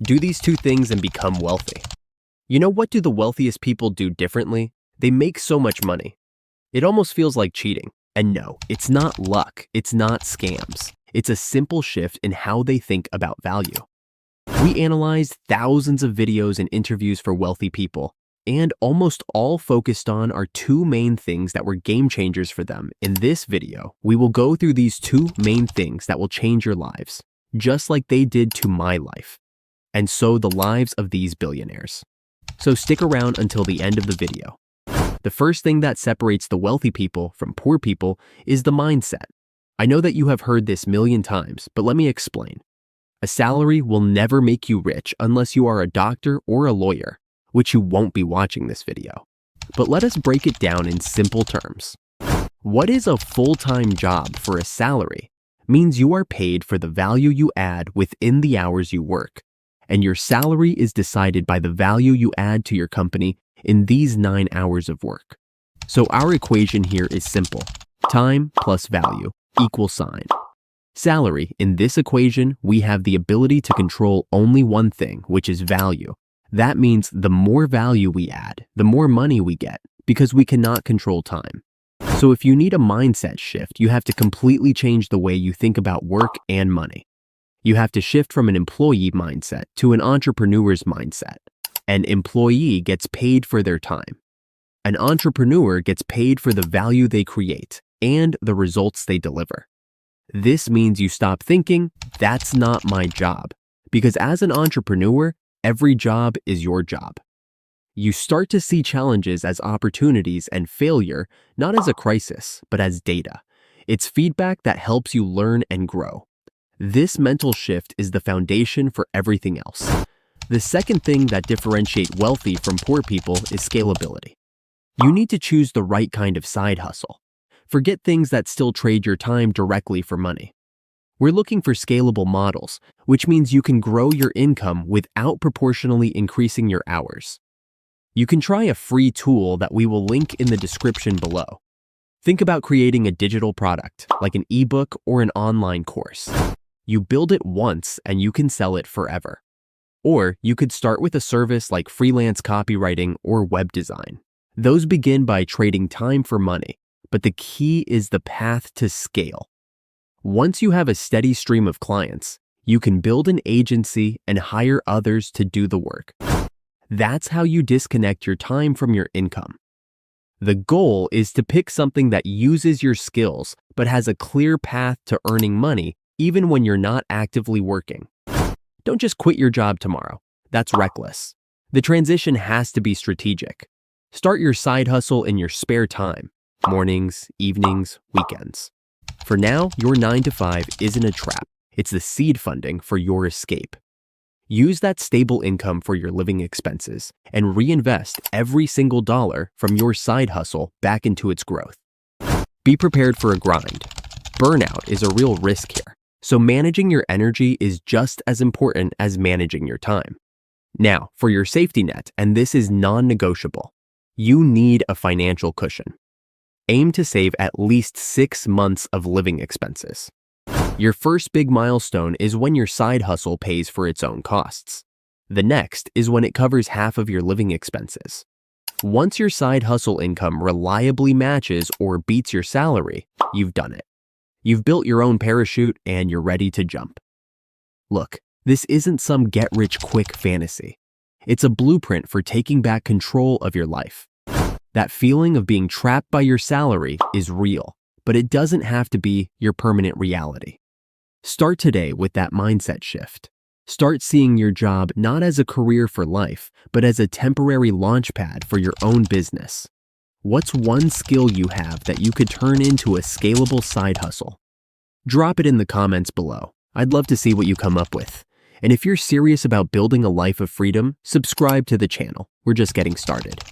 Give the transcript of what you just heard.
Do these two things and become wealthy. You know, what do the wealthiest people do differently? They make so much money. It almost feels like cheating. And no, it's not luck. It's not scams. It's a simple shift in how they think about value. We analyzed thousands of videos and interviews for wealthy people, and almost all focused on are two main things that were game changers for them. In this video, we will go through these two main things that will change your lives, just like they did to my life, and so the lives of these billionaires. So stick around until the end of the video. The first thing that separates the wealthy people from poor people is the mindset. I know that you have heard this a million times, but let me explain. A salary will never make you rich unless you are a doctor or a lawyer, which you won't be watching this video. But let us break it down in simple terms. What is a full-time job for a salary? Means you are paid for the value you add within the hours you work, and your salary is decided by the value you add to your company in these 9 hours of work. So our equation here is simple. Time plus value equals sign. Salary, in this equation, we have the ability to control only one thing, which is value. That means the more value we add, the more money we get, because we cannot control time. So if you need a mindset shift, you have to completely change the way you think about work and money. You have to shift from an employee mindset to an entrepreneur's mindset. An employee gets paid for their time. An entrepreneur gets paid for the value they create and the results they deliver. This means you stop thinking, that's not my job, because as an entrepreneur, every job is your job. You start to see challenges as opportunities and failure, not as a crisis, but as data. It's feedback that helps you learn and grow. This mental shift is the foundation for everything else. The second thing that differentiates wealthy from poor people is scalability. You need to choose the right kind of side hustle. Forget things that still trade your time directly for money. We're looking for scalable models, which means you can grow your income without proportionally increasing your hours. You can try a free tool that we will link in the description below. Think about creating a digital product, like an ebook or an online course. You build it once and you can sell it forever. Or you could start with a service like freelance copywriting or web design. Those begin by trading time for money, but the key is the path to scale. Once you have a steady stream of clients, you can build an agency and hire others to do the work. That's how you disconnect your time from your income. The goal is to pick something that uses your skills but has a clear path to earning money even when you're not actively working. Don't just quit your job tomorrow. That's reckless. The transition has to be strategic. Start your side hustle in your spare time, mornings, evenings, weekends. For now, your 9 to 5 isn't a trap. It's the seed funding for your escape. Use that stable income for your living expenses and reinvest every single dollar from your side hustle back into its growth. Be prepared for a grind. Burnout is a real risk here, so managing your energy is just as important as managing your time. Now, for your safety net, and this is non-negotiable, you need a financial cushion. Aim to save at least 6 months of living expenses. Your first big milestone is when your side hustle pays for its own costs. The next is when it covers half of your living expenses. Once your side hustle income reliably matches or beats your salary, you've done it. You've built your own parachute and you're ready to jump. Look, this isn't some get-rich-quick fantasy. It's a blueprint for taking back control of your life. That feeling of being trapped by your salary is real, but it doesn't have to be your permanent reality. Start today with that mindset shift. Start seeing your job not as a career for life, but as a temporary launchpad for your own business. What's one skill you have that you could turn into a scalable side hustle? Drop it in the comments below. I'd love to see what you come up with. And if you're serious about building a life of freedom, subscribe to the channel. We're just getting started.